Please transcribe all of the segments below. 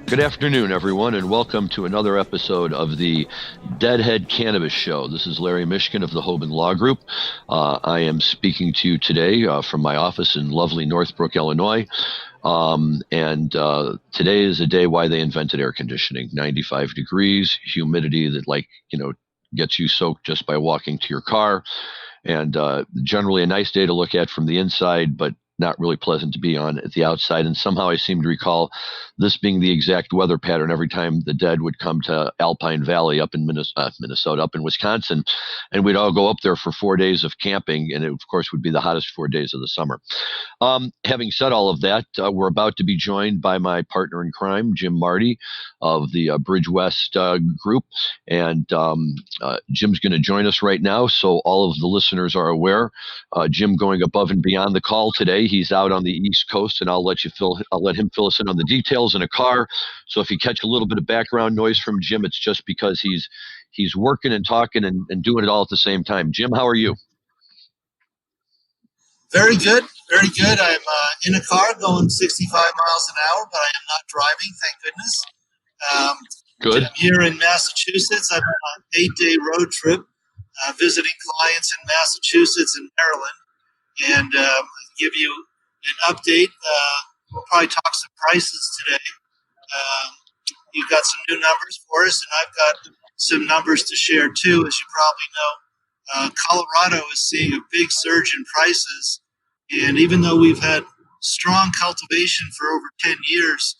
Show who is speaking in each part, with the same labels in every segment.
Speaker 1: Good afternoon, everyone, and welcome to another episode of the Deadhead Cannabis Show. This is Larry Mishkin of the Hoban Law Group. I am speaking to you today from my office in lovely Northbrook, Illinois. Today is a day why they invented air conditioning. 95 degrees, humidity that gets you soaked just by walking to your car. And generally a nice day to look at from the inside, but not really pleasant to be on at the outside. And somehow I seem to recall this being the exact weather pattern every time the Dead would come to Alpine Valley up in Minnesota, up in Wisconsin, and we'd all go up there for 4 days of camping, and it, of course, would be the hottest 4 days of the summer. Having said all of that, we're about to be joined by my partner in crime, Jim Marty of the Bridge West group, and Jim's going to join us right now, so all of the listeners are aware. Jim going above and beyond the call today. He's out on the East Coast, and I'll let him fill us in on the details in a car. So if you catch a little bit of background noise from Jim, it's just because he's working and talking and doing it all at the same time. Jim, how are you?
Speaker 2: Very good, very good. I'm in a car going 65 miles an hour, but I am not driving, thank goodness.
Speaker 1: Good.
Speaker 2: I'm here in Massachusetts. I'm on an 8-day road trip visiting clients in Massachusetts and Maryland. And I'll give you an update. We'll probably talk some prices today. You've got some new numbers for us, and I've got some numbers to share too. As you probably know, Colorado is seeing a big surge in prices. And even though we've had strong cultivation for over 10 years,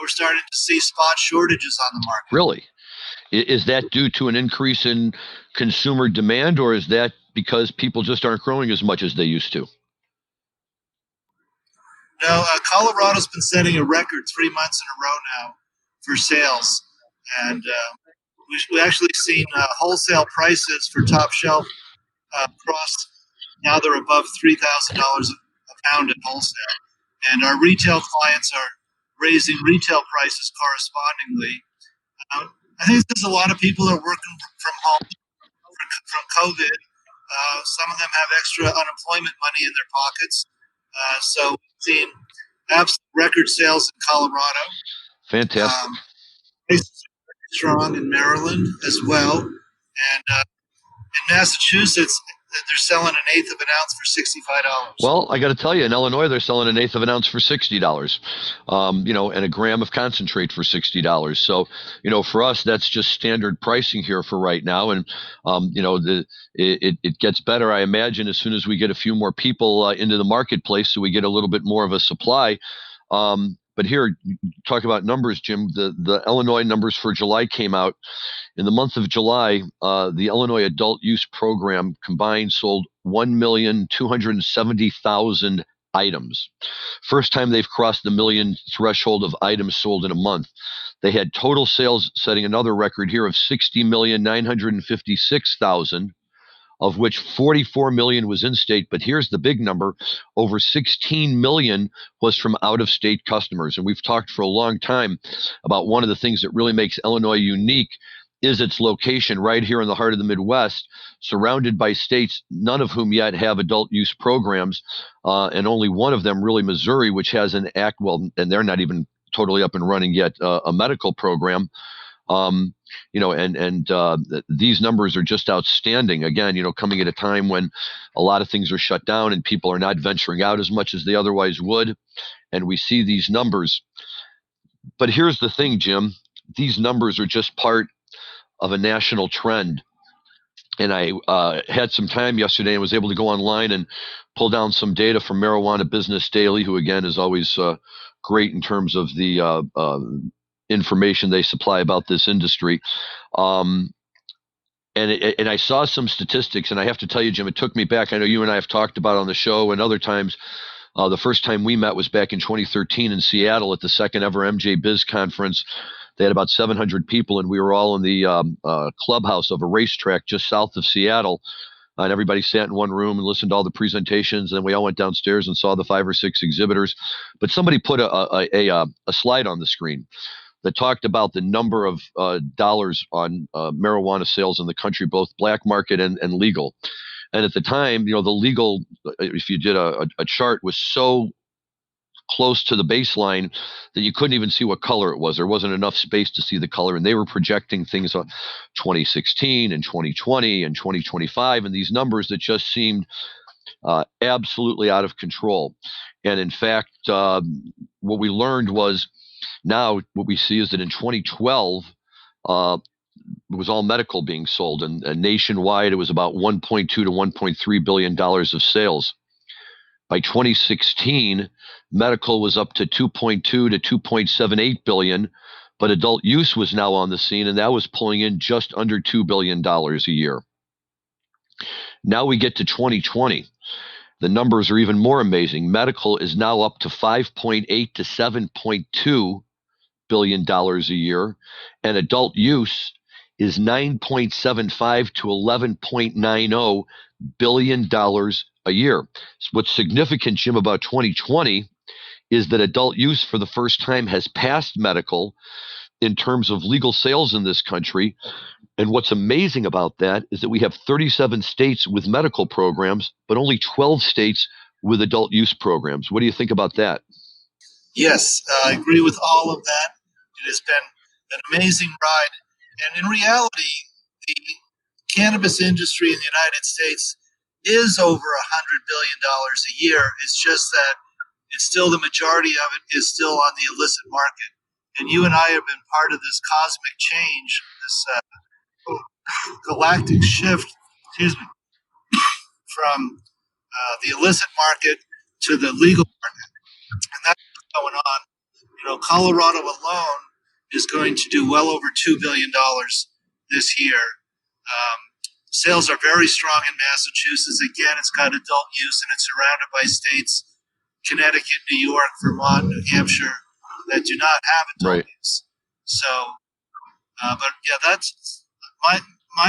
Speaker 2: we're starting to see spot shortages on the market.
Speaker 1: Really? Is that due to an increase in consumer demand, or is that because people just aren't growing as much as they used to?
Speaker 2: No, Colorado's been setting a record 3 months in a row now for sales. And we actually seen wholesale prices for top shelf cross. Now they're above $3,000 a pound at wholesale. And our retail clients are raising retail prices correspondingly. I think there's a lot of people that are working from home from COVID. Some of them have extra unemployment money in their pockets. So we've seen absolute record sales in Colorado.
Speaker 1: Fantastic.
Speaker 2: Prices are strong in Maryland as well. And in Massachusetts, they're selling an eighth of an ounce for $65.
Speaker 1: Well, I got to tell you, in Illinois, they're selling an eighth of an ounce for $60, and a gram of concentrate for $60. So, for us, that's just standard pricing here for right now. And, it gets better, I imagine, as soon as we get a few more people into the marketplace, so we get a little bit more of a supply. But here, talk about numbers, Jim. The Illinois numbers for July came out. In the month of July, the Illinois adult use program combined sold 1,270,000 items. First time they've crossed the million threshold of items sold in a month. They had total sales setting another record here of 60,956,000. Of which 44 million was in-state, but here's the big number, over 16 million was from out-of-state customers. And we've talked for a long time about one of the things that really makes Illinois unique is its location right here in the heart of the Midwest, surrounded by states, none of whom yet have adult use programs, and only one of them, really Missouri, which has an and they're not even totally up and running yet, a medical program. These numbers are just outstanding. Again, coming at a time when a lot of things are shut down and people are not venturing out as much as they otherwise would. And we see these numbers. But here's the thing, Jim. These numbers are just part of a national trend. And I had some time yesterday and was able to go online and pull down some data from Marijuana Business Daily, who, again, is always great in terms of the information they supply about this industry. And I saw some statistics, and I have to tell you, Jim, it took me back. I know you and I have talked about it on the show and other times. The first time we met was back in 2013 in Seattle at the second ever MJBizz conference. They had about 700 people, and we were all in the clubhouse of a racetrack just south of Seattle. And everybody sat in one room and listened to all the presentations. And we all went downstairs and saw the 5 or 6 exhibitors. But somebody put a slide on the screen that talked about the number of dollars on marijuana sales in the country, both black market and legal. And at the time, the legal, if you did a chart, was so close to the baseline that you couldn't even see what color it was. There wasn't enough space to see the color. And they were projecting things on 2016 and 2020 and 2025, and these numbers that just seemed absolutely out of control. And in fact, what we learned was now what we see is that in 2012, it was all medical being sold, and nationwide it was about $1.2 to $1.3 billion of sales. By 2016, medical was up to 2.2 to 2.78 billion, but adult use was now on the scene, and that was pulling in just under $2 billion a year. Now we get to 2020. The numbers are even more amazing. Medical is now up to 5.8 to 7.2 billion dollars a year, and adult use is 9.75 to 11.90 billion dollars a year. What's significant, Jim, about 2020 is that adult use for the first time has passed medical in terms of legal sales in this country. And what's amazing about that is that we have 37 states with medical programs, but only 12 states with adult use programs. What do you think about that?
Speaker 2: Yes, I agree with all of that. It has been an amazing ride. And in reality, the cannabis industry in the United States is over $100 billion a year. It's just that it's still, the majority of it is still on the illicit market. And you and I have been part of this cosmic change, this galactic shift, from the illicit market to the legal market. And that's what's going on. Colorado alone is going to do well over $2 billion this year. Sales are very strong in Massachusetts. Again, it's got adult use, and it's surrounded by states, Connecticut, New York, Vermont, New Hampshire, that do not have adult use. So, but yeah, that's my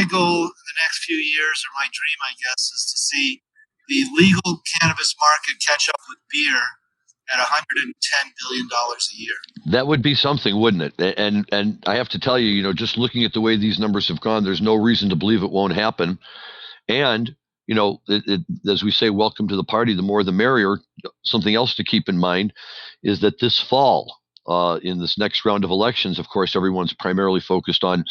Speaker 2: goal in the next few years, or my dream, I guess, is to see the legal cannabis market catch up with beer at $110 billion a year.
Speaker 1: That would be something, wouldn't it? And I have to tell you, just looking at the way these numbers have gone, there's no reason to believe it won't happen. And, as we say, welcome to the party, the more the merrier. Something else to keep in mind is that this fall, in this next round of elections, of course, everyone's primarily focused on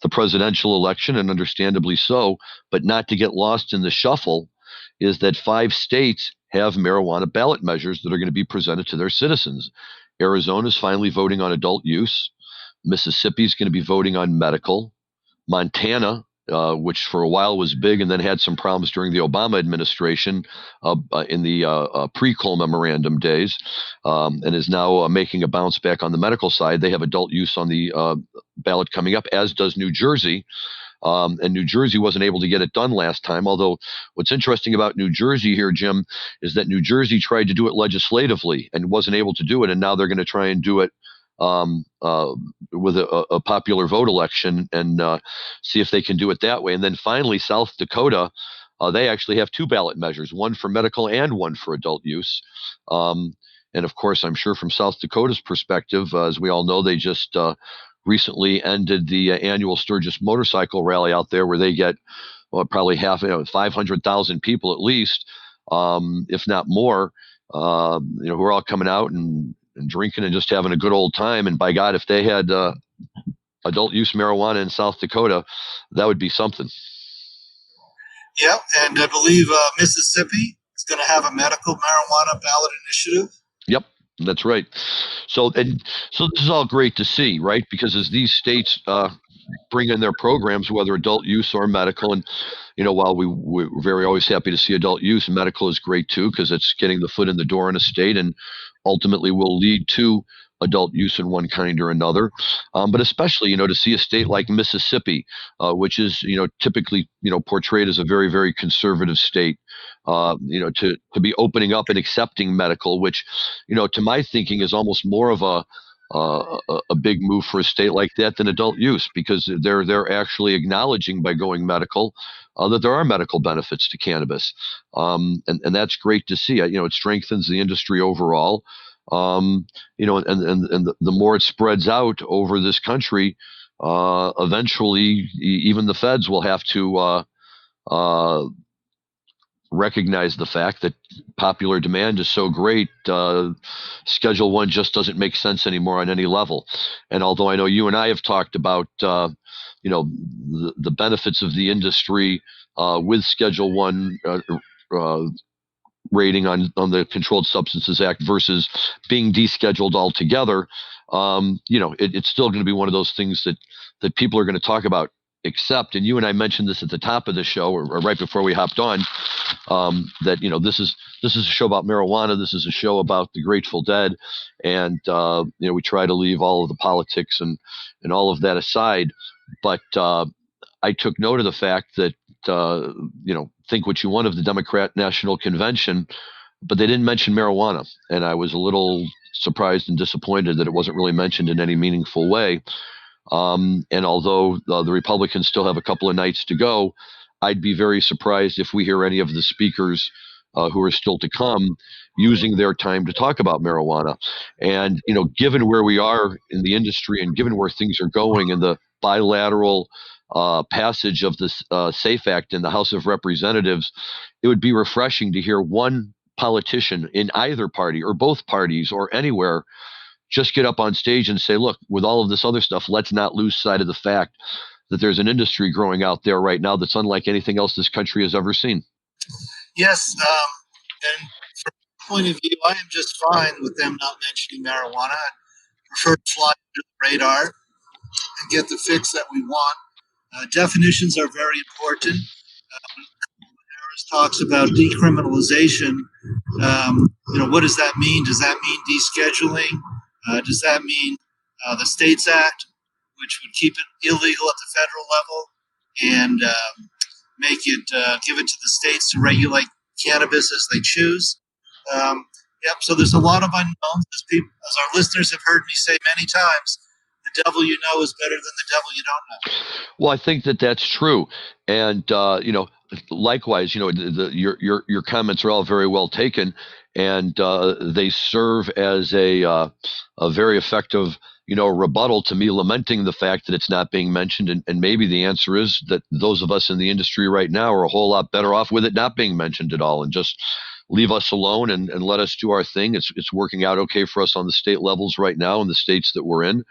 Speaker 1: the presidential election, and understandably so, but not to get lost in the shuffle, is that 5 states have marijuana ballot measures that are going to be presented to their citizens. Arizona's finally voting on adult use. Mississippi's going to be voting on medical. Montana, which for a while was big and then had some problems during the Obama administration in the pre-Cole memorandum days, and is now making a bounce back on the medical side. They have adult use on the ballot coming up, as does New Jersey. And New Jersey wasn't able to get it done last time. Although what's interesting about New Jersey here, Jim, is that New Jersey tried to do it legislatively and wasn't able to do it. And now they're going to try and do it with a popular vote election and see if they can do it that way. And then finally, South Dakota, they actually have 2 ballot measures, one for medical and one for adult use. And of course, I'm sure from South Dakota's perspective, as we all know, they just recently ended the annual Sturgis motorcycle rally out there, where they get probably 500,000 people at least, if not more, who are all coming out and drinking and just having a good old time. And by God, if they had adult use marijuana in South Dakota, that would be something.
Speaker 2: Yeah, and I believe Mississippi is going to have a medical marijuana ballot initiative.
Speaker 1: Yep. That's right. So this is all great to see, right? Because as these states bring in their programs, whether adult use or medical, and while we're very always happy to see adult use, medical is great too, because it's getting the foot in the door in a state and ultimately will lead to adult use in one kind or another. But especially, to see a state like Mississippi, which is, typically, portrayed as a very, very conservative state, to be opening up and accepting medical, which, to my thinking is almost more of a big move for a state like that than adult use, because they're actually acknowledging by going medical that there are medical benefits to cannabis, and that's great to see. It strengthens the industry overall. And the more it spreads out over this country, eventually even the feds will have to recognize the fact that popular demand is so great. Schedule One just doesn't make sense anymore on any level. And although I know you and I have talked about the benefits of the industry with Schedule One rating on the Controlled Substances Act versus being descheduled altogether, it's still going to be one of those things that people are going to talk about. Except, and you and I mentioned this at the top of the show, or right before we hopped on, that this is a show about marijuana. This is a show about the Grateful Dead, and we try to leave all of the politics and all of that aside. But I took note of the fact that think what you want of the Democrat National Convention, but they didn't mention marijuana, and I was a little surprised and disappointed that it wasn't really mentioned in any meaningful way. And although the Republicans still have a couple of nights to go, I'd be very surprised if we hear any of the speakers who are still to come using their time to talk about marijuana. And, given where we are in the industry and given where things are going and the bilateral passage of the SAFE Act in the House of Representatives, it would be refreshing to hear one politician in either party or both parties or anywhere just get up on stage and say, look, with all of this other stuff, let's not lose sight of the fact that there's an industry growing out there right now that's unlike anything else this country has ever seen.
Speaker 2: Yes. And from my point of view, I am just fine with them not mentioning marijuana. I prefer to fly under the radar and get the fix that we want. Definitions are very important. Harris talks about decriminalization. What does that mean? Does that mean descheduling? Does that mean the States Act, which would keep it illegal at the federal level and make it give it to the states to regulate cannabis as they choose? So there's a lot of unknowns. As our listeners have heard me say many times, the devil you know is better than the devil you don't know.
Speaker 1: Well, I think that that's true, and likewise, your comments are all very well taken, and they serve as a very effective rebuttal to me lamenting the fact that it's not being mentioned, and maybe the answer is that those of us in the industry right now are a whole lot better off with it not being mentioned at all, and just leave us alone and let us do our thing. It's working out okay for us on the state levels right now in the states that we're in.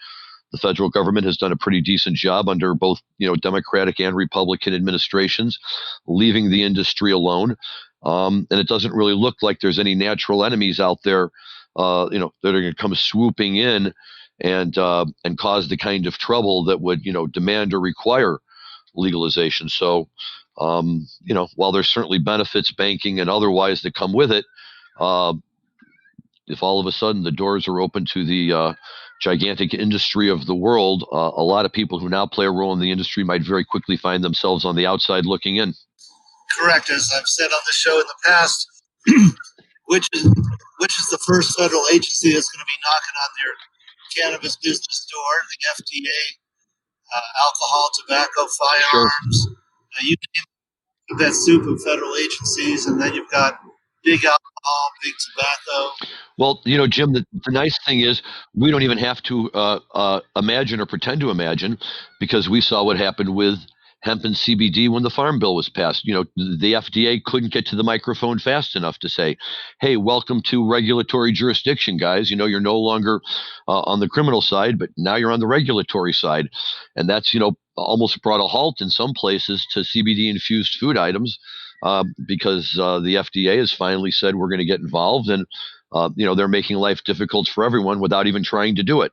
Speaker 1: The federal government has done a pretty decent job under both, Democratic and Republican administrations, leaving the industry alone. And it doesn't really look like there's any natural enemies out there, that are going to come swooping in and cause the kind of trouble that would, demand or require legalization. So, while there's certainly benefits, banking and otherwise, that come with it, if all of a sudden the doors are open to the gigantic industry of the world, a lot of people who now play a role in the industry might very quickly find themselves on the outside looking in.
Speaker 2: Correct. As I've said on the show in the past, which is the first federal agency that's going to be knocking on their cannabis business door? The FDA, alcohol, tobacco, firearms. You name that soup of federal agencies, and then you've got big alcohol, big tobacco.
Speaker 1: Well, Jim, the nice thing is we don't even have to imagine or pretend to imagine, because we saw what happened with hemp and CBD when the Farm Bill was passed. The FDA couldn't get to the microphone fast enough to say, hey, welcome to regulatory jurisdiction, guys. You're no longer on the criminal side, but now you're on the regulatory side. And that's, almost brought a halt in some places to CBD-infused food items because the FDA has finally said we're going to get involved, and they're making life difficult for everyone without even trying to do it.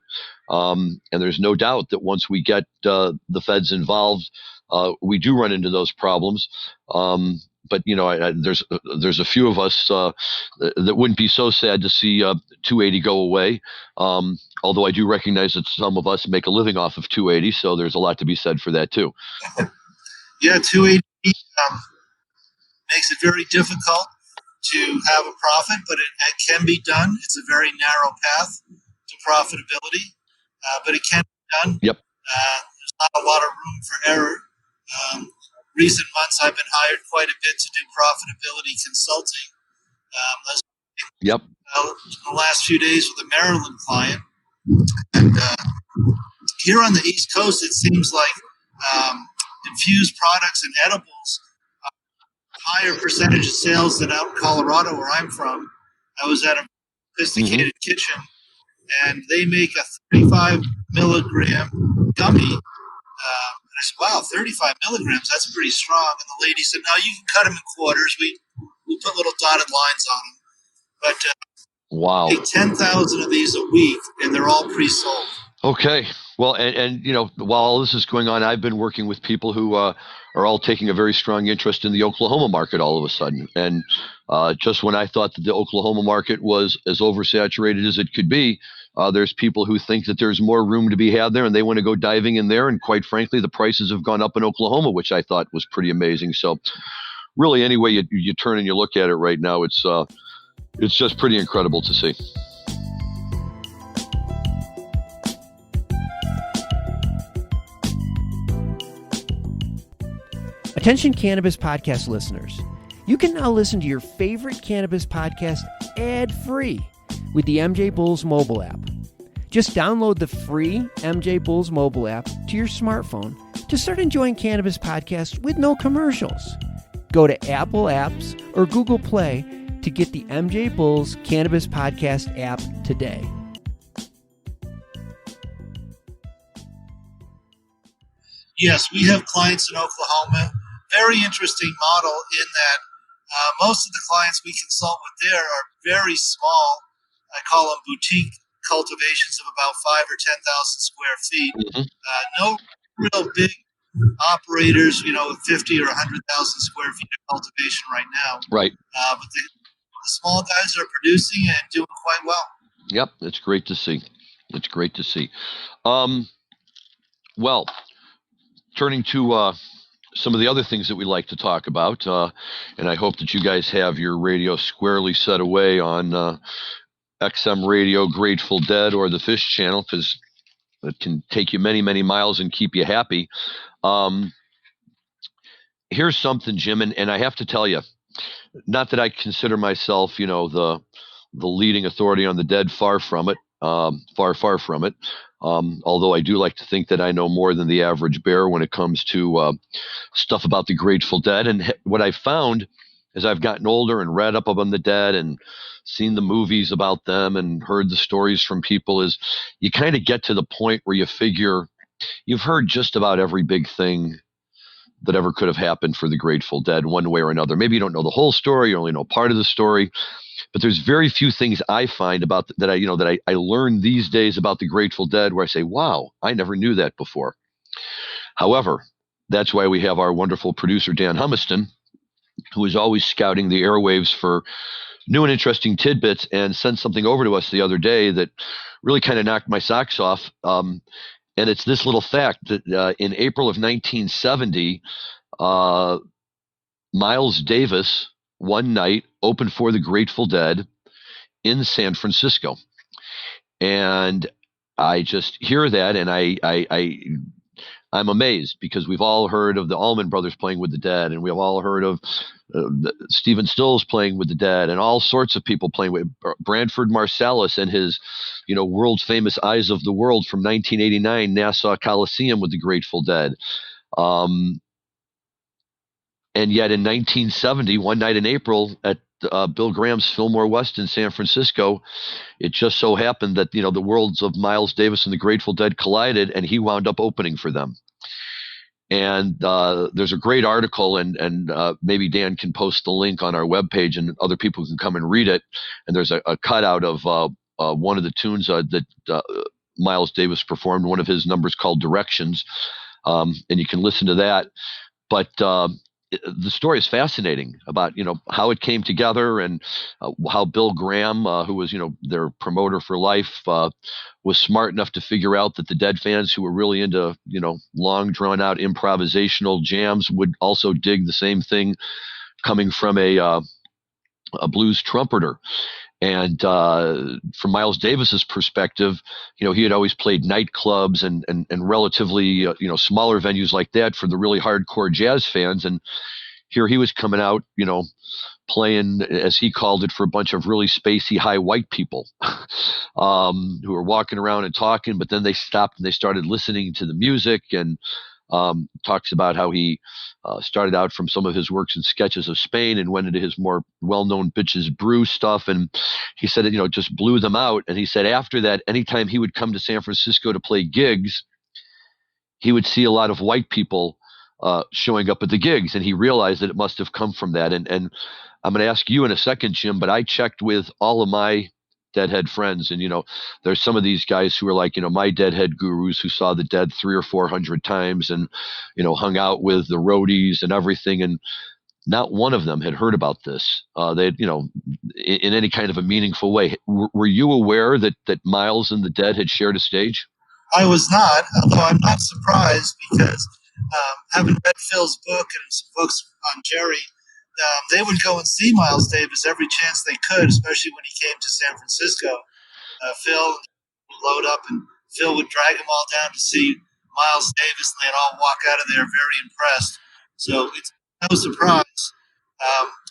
Speaker 1: And there's no doubt that once we get the feds involved, we do run into those problems. but there's a few of us that wouldn't be so sad to see 280 go away. Although I do recognize that some of us make a living off of 280, so there's a lot to be said for that too.
Speaker 2: Yeah, 280 makes it very difficult to have a profit, but it can be done. It's a very narrow path to profitability, but it can be done.
Speaker 1: Yep.
Speaker 2: There's not a lot of room for error. Recent months, I've been hired quite a bit to do profitability consulting.
Speaker 1: Yep.
Speaker 2: In the last few days with a Maryland client. And here on the East Coast, it seems like infused products and edibles higher percentage of sales than out in Colorado, where I'm from. I was at a sophisticated kitchen, and they make a 35 milligram gummy. And I said, wow, 35 milligrams, that's pretty strong. And the lady said, no, you can cut them in quarters. We put little dotted lines on them. But
Speaker 1: wow,
Speaker 2: I make 10,000 of these a week, and they're all pre-sold.
Speaker 1: Okay. Well, and while all this is going on, I've been working with people who are all taking a very strong interest in the Oklahoma market all of a sudden. And just when I thought that the Oklahoma market was as oversaturated as it could be, there's people who think that there's more room to be had there, and they want to go diving in there. And quite frankly, the prices have gone up in Oklahoma, which I thought was pretty amazing. So really, any way you turn and you look at it right now, it's just pretty incredible to see.
Speaker 3: Attention Cannabis Podcast listeners. You can now listen to your favorite Cannabis podcast ad-free with the MJBulls mobile app. Just download the free MJBulls mobile app to your smartphone to start enjoying Cannabis podcasts with no commercials. Go to Apple Apps or Google Play to get the MJBulls Cannabis Podcast app today.
Speaker 2: Yes, we have clients in Oklahoma. Very interesting model in that most of the clients we consult with there are very small. I call them boutique cultivations of about 5,000 or 10,000 square feet. No real big operators, with 50 or 100,000 square feet of cultivation right now.
Speaker 1: Right.
Speaker 2: But the small guys are producing and doing quite well.
Speaker 1: Yep, it's great to see. It's great to see. Well, turning to some of the other things that we like to talk about, and I hope that you guys have your radio squarely set away on XM Radio, Grateful Dead, or the Fish Channel, because it can take you many, many miles and keep you happy. Here's something, Jim, and I have to tell you, not that I consider myself, the leading authority on the dead, far from it, far from it. Although I do like to think that I know more than the average bear when it comes to stuff about the Grateful Dead. And what I found as I've gotten older and read up on the Dead and seen the movies about them and heard the stories from people is you kind of get to the point where you figure you've heard just about every big thing that ever could have happened for the Grateful Dead one way or another. Maybe you don't know the whole story, you only know part of the story. But there's very few things I find about that I learn these days about the Grateful Dead where I say, wow, I never knew that before. However, that's why we have our wonderful producer, Dan Humiston, who is always scouting the airwaves for new and interesting tidbits, and sent something over to us the other day that really kind of knocked my socks off. And it's this little fact that in April of 1970, Miles Davis one night opened for the Grateful Dead in San Francisco. And I just hear that and I'm amazed, because we've all heard of the Allman Brothers playing with the Dead, and we've all heard of Stephen Stills playing with the Dead, and all sorts of people playing with Branford Marsalis and his, world famous Eyes of the World from 1989 Nassau Coliseum with the Grateful Dead. And yet in 1970, one night in April at Bill Graham's Fillmore West in San Francisco, it just so happened that, the worlds of Miles Davis and the Grateful Dead collided, and he wound up opening for them. And there's a great article, and maybe Dan can post the link on our webpage and other people can come and read it. And there's a cutout of one of the tunes that Miles Davis performed, one of his numbers called Directions. And you can listen to that. But the story is fascinating about, how it came together, and how Bill Graham, who was, their promoter for life, was smart enough to figure out that the Dead fans who were really into, long drawn out improvisational jams would also dig the same thing coming from a blues trumpeter. And from Miles Davis's perspective, he had always played nightclubs and relatively, smaller venues like that for the really hardcore jazz fans. And here he was coming out, playing, as he called it, for a bunch of really spacey high white people who were walking around and talking, but then they stopped and they started listening to the music, and talks about how he started out from some of his works and sketches of Spain and went into his more well-known Bitches Brew stuff. And he said it, just blew them out. And he said after that, anytime he would come to San Francisco to play gigs, he would see a lot of white people showing up at the gigs. And he realized that it must have come from that. And I'm going to ask you in a second, Jim, but I checked with all of my Deadhead friends, and there's some of these guys who are like, my Deadhead gurus who saw the Dead 300 or 400 times, and hung out with the roadies and everything, and not one of them had heard about this. They, in any kind of a meaningful way. Were you aware that Miles and the Dead had shared a stage?
Speaker 2: I was not, although I'm not surprised, because having read Phil's book and some books on Jerry, they would go and see Miles Davis every chance they could, especially when he came to San Francisco. Phil would load up, and Phil would drag them all down to see Miles Davis, and they'd all walk out of there very impressed. So it's no surprise.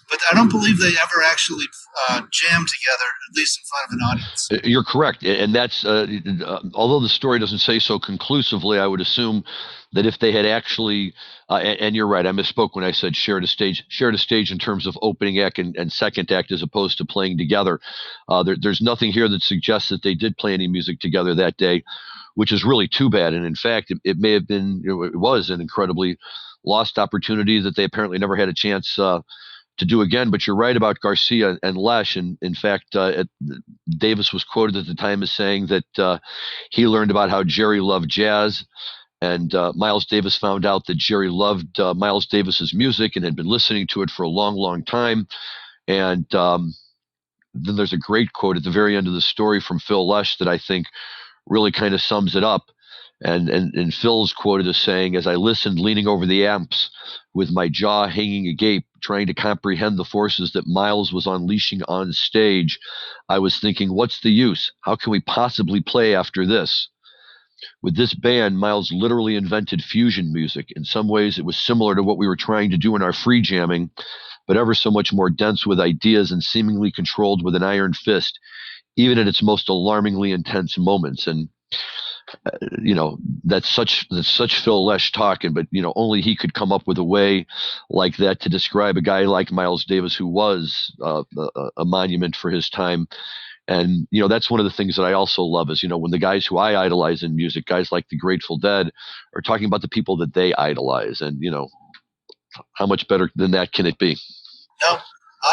Speaker 2: But I don't believe they ever actually jammed together, at least in front of an audience.
Speaker 1: You're correct. And that's, although the story doesn't say so conclusively, I would assume that if they had actually, and you're right, I misspoke when I said shared a stage in terms of opening act and second act as opposed to playing together. There's nothing here that suggests that they did play any music together that day, which is really too bad. And in fact, it may have been, it was an incredibly lost opportunity that they apparently never had a chance to do again. But you're right about Garcia and Lesh. And in fact, Davis was quoted at the time as saying that he learned about how Jerry loved jazz, and Miles Davis found out that Jerry loved Miles Davis's music and had been listening to it for a long, long time. And then there's a great quote at the very end of the story from Phil Lesh that I think really kind of sums it up. And Phil's quoted as saying, "As I listened, leaning over the amps with my jaw hanging agape, trying to comprehend the forces that Miles was unleashing on stage, I was thinking, what's the use? How can we possibly play after this? With this band, Miles literally invented fusion music. In some ways, it was similar to what we were trying to do in our free jamming, but ever so much more dense with ideas and seemingly controlled with an iron fist, even at its most alarmingly intense moments." And that's such Phil Lesh talking, but only he could come up with a way like that to describe a guy like Miles Davis, who was a monument for his time. And that's one of the things that I also love is when the guys who I idolize in music, guys like the Grateful Dead, are talking about the people that they idolize, and how much better than that can it be?
Speaker 2: No,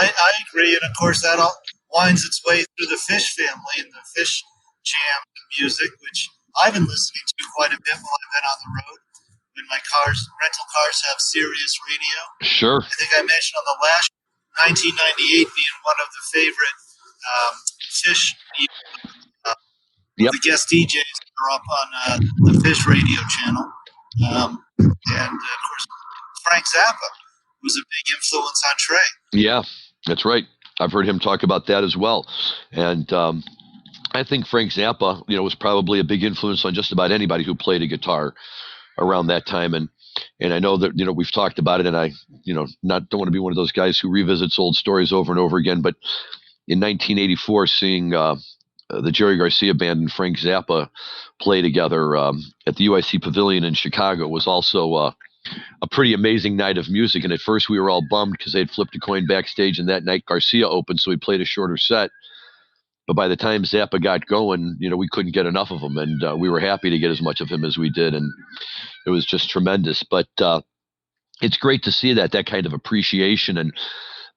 Speaker 2: I agree, and of course that all winds its way through the Fish family and the Fish jam music, which I've been listening to quite a bit while I've been on the road when my rental cars have Sirius radio.
Speaker 1: Sure.
Speaker 2: I think I mentioned on the last 1998 being one of the favorite Fish
Speaker 1: yep.
Speaker 2: the guest DJs that are up on the Fish radio channel. And of course, Frank Zappa was a big influence on Trey.
Speaker 1: Yeah, that's right. I've heard him talk about that as well. And I think Frank Zappa, was probably a big influence on just about anybody who played a guitar around that time. And I know that, we've talked about it, and I, don't want to be one of those guys who revisits old stories over and over again. But in 1984, seeing the Jerry Garcia Band and Frank Zappa play together at the UIC Pavilion in Chicago was also a pretty amazing night of music. And at first we were all bummed because they had flipped a coin backstage, and that night Garcia opened, so he played a shorter set. But by the time Zappa got going, we couldn't get enough of him, and we were happy to get as much of him as we did, and it was just tremendous. But it's great to see that kind of appreciation. And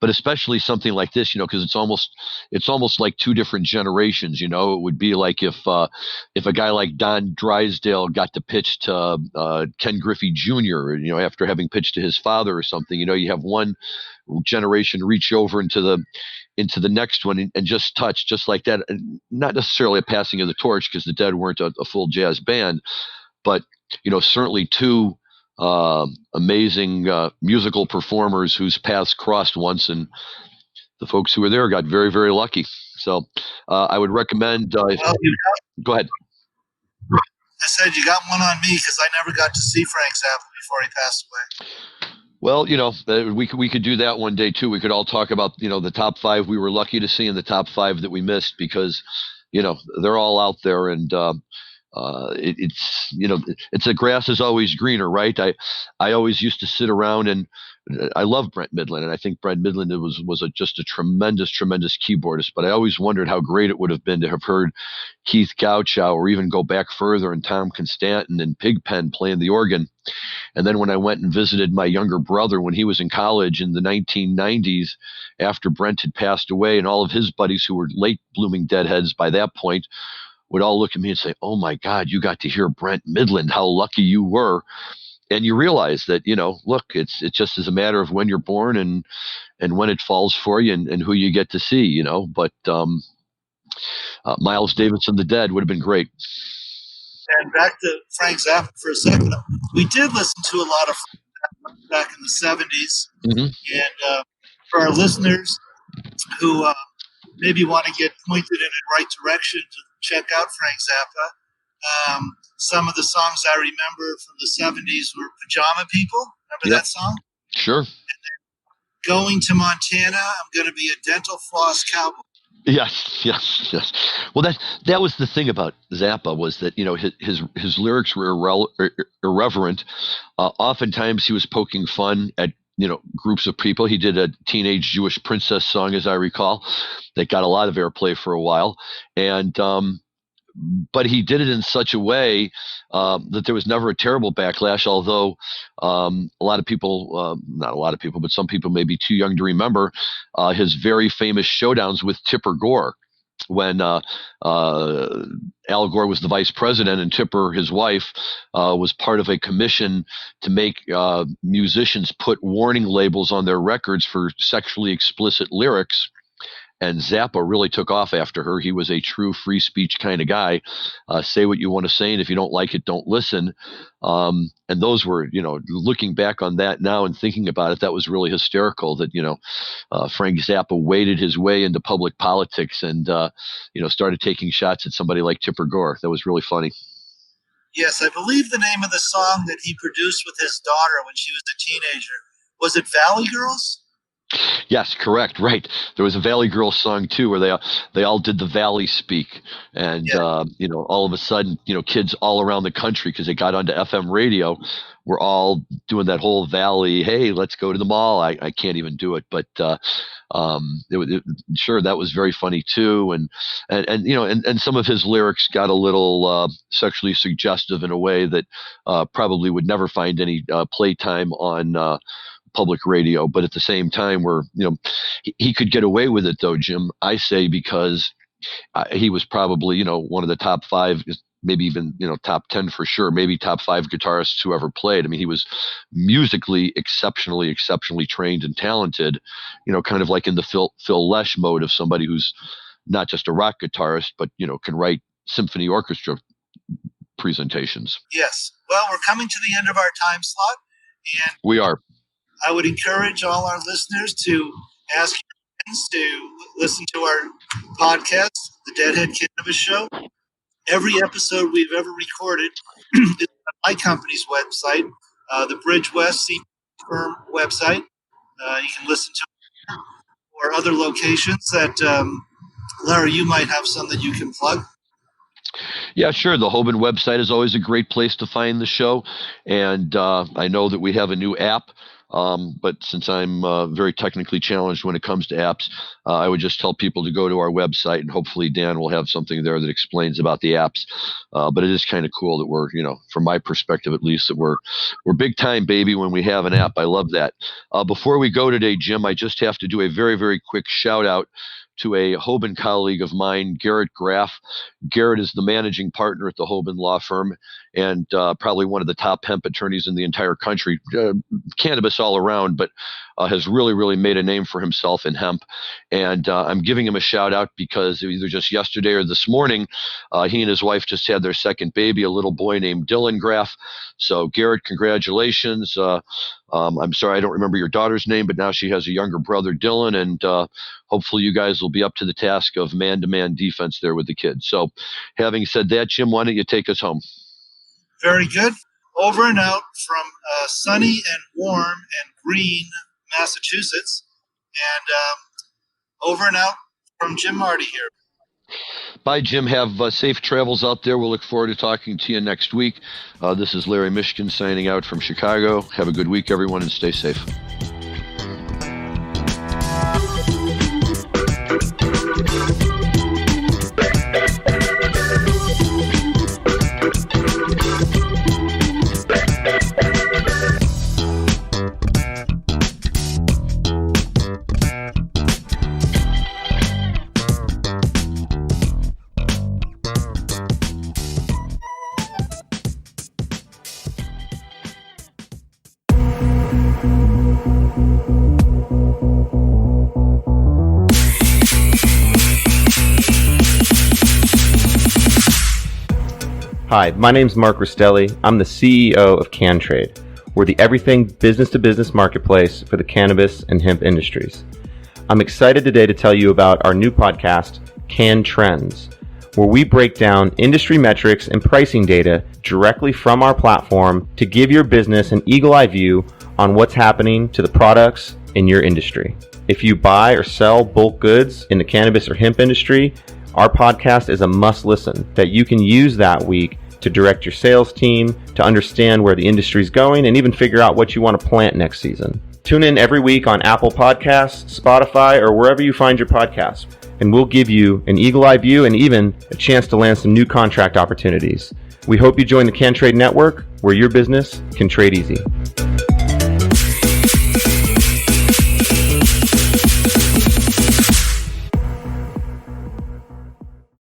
Speaker 1: but especially something like this, because it's almost like two different generations. It would be like if a guy like Don Drysdale got to pitch to Ken Griffey Jr., after having pitched to his father or something. You have one generation reach over into the next one and just touch just like that. And not necessarily a passing of the torch, because the Dead weren't a full jazz band, but certainly two amazing musical performers whose paths crossed once, and the folks who were there got very, very lucky. So I would recommend. Go ahead.
Speaker 2: I said you got one on me, because I never got to see Frank Zappa before he passed away.
Speaker 1: Well, we could do that one day too. We could all talk about the top 5 we were lucky to see and the top 5 that we missed, because they're all out there, and it's the grass is always greener, right? I always used to sit around, and I love Brent Midland, and I think Brent Midland was just a tremendous keyboardist. But I always wondered how great it would have been to have heard Keith Gouchow, or even go back further, and Tom Constantin and Pigpen playing the organ. And then when I went and visited my younger brother when he was in college in the 1990s, after Brent had passed away, and all of his buddies who were late blooming Deadheads by that point would all look at me and say, "Oh my God, you got to hear Brent Midland. How lucky you were." And you realize that, look, it's just as a matter of when you're born and when it falls for you, and who you get to see, But Miles Davis and the Dead would have been great.
Speaker 2: And back to Frank Zappa for a second. We did listen to a lot of Frank Zappa back in the 70s.
Speaker 1: Mm-hmm.
Speaker 2: And for our listeners who maybe want to get pointed in the right direction to check out Frank Zappa, some of the songs I remember from the 70s were Pajama People. Remember that song?
Speaker 1: Sure.
Speaker 2: And then Going to Montana, I'm going to be a dental floss cowboy.
Speaker 1: Yes. Well, that was the thing about Zappa, was that his lyrics were irreverent. Oftentimes he was poking fun at groups of people. He did a teenage Jewish princess song, as I recall, that got a lot of airplay for a while, and but he did it in such a way that there was never a terrible backlash, although a lot of people, not a lot of people, but some people may be too young to remember his very famous showdowns with Tipper Gore, when Al Gore was the vice president and Tipper, his wife, was part of a commission to make musicians put warning labels on their records for sexually explicit lyrics. And Zappa really took off after her. He was a true free speech kind of guy. Say what you want to say, and if you don't like it, don't listen. And those were, looking back on that now and thinking about it, that was really hysterical that, Frank Zappa waded his way into public politics and, started taking shots at somebody like Tipper Gore. That was really funny.
Speaker 2: Yes, I believe the name of the song that he produced with his daughter when she was a teenager, was it Valley Girls?
Speaker 1: Yes, correct. Right. There was a Valley Girls song too, where they all did the Valley speak, and all of a sudden, kids all around the country, because they got onto FM radio, were all doing that whole Valley. Hey, let's go to the mall. I can't even do it, but sure, that was very funny too, and some of his lyrics got a little sexually suggestive in a way that probably would never find any playtime on public radio, but at the same time, he could get away with it, though, Jim, I say, because he was probably one of the top 5, maybe even top 10 for sure, maybe top 5 guitarists who ever played. I mean, he was musically exceptionally trained and talented, kind of like in the Phil Lesh mode of somebody who's not just a rock guitarist, but can write symphony orchestra presentations.
Speaker 2: Yes. Well, we're coming to the end of our time slot, and
Speaker 1: we are.
Speaker 2: I would encourage all our listeners to ask your friends to listen to our podcast, The Deadhead Cannabis Show. Every episode we've ever recorded is on my company's website, the Bridge West C Firm website. You can listen to or other locations that, Larry, you might have some that you can plug.
Speaker 1: Yeah, sure. The Hoban website is always a great place to find the show. And I know that we have a new app But since I'm very technically challenged when it comes to apps, I would just tell people to go to our website, and hopefully Dan will have something there that explains about the apps. But it is kind of cool that we're, from my perspective at least, that we're big time, baby, when we have an app. I love that. Before we go today, Jim, I just have to do a very, very quick shout out to a Hoban colleague of mine, Garrett Graff. Garrett is the managing partner at the Hoban Law Firm and probably one of the top hemp attorneys in the entire country, cannabis all around, but has really, really made a name for himself in hemp. And I'm giving him a shout out because either just yesterday or this morning, he and his wife just had their second baby, a little boy named Dylan Graff. So Garrett, congratulations. I'm sorry, I don't remember your daughter's name, but now she has a younger brother, Dylan, and hopefully you guys will be up to the task of man-to-man defense there with the kids. So having said that, Jim, why don't you take us home?
Speaker 2: Very good. Over and out from sunny and warm and green Massachusetts, and over and out from Jim Marty here.
Speaker 1: Bye, Jim. Have safe travels out there. We'll look forward to talking to you next week. This is Larry Mishkin signing out from Chicago. Have a good week, everyone, and stay safe.
Speaker 4: Hi, my name's Mark Rastelli. I'm the CEO of CanTrade. We're the everything business-to-business marketplace for the cannabis and hemp industries. I'm excited today to tell you about our new podcast, Can Trends, where we break down industry metrics and pricing data directly from our platform to give your business an eagle-eye view on what's happening to the products in your industry. If you buy or sell bulk goods in the cannabis or hemp industry, our podcast is a must-listen that you can use that week to direct your sales team, to understand where the industry is going, and even figure out what you want to plant next season. Tune in every week on Apple Podcasts, Spotify, or wherever you find your podcasts, and we'll give you an eagle-eye view and even a chance to land some new contract opportunities. We hope you join the CanTrade Network, where your business can trade easy.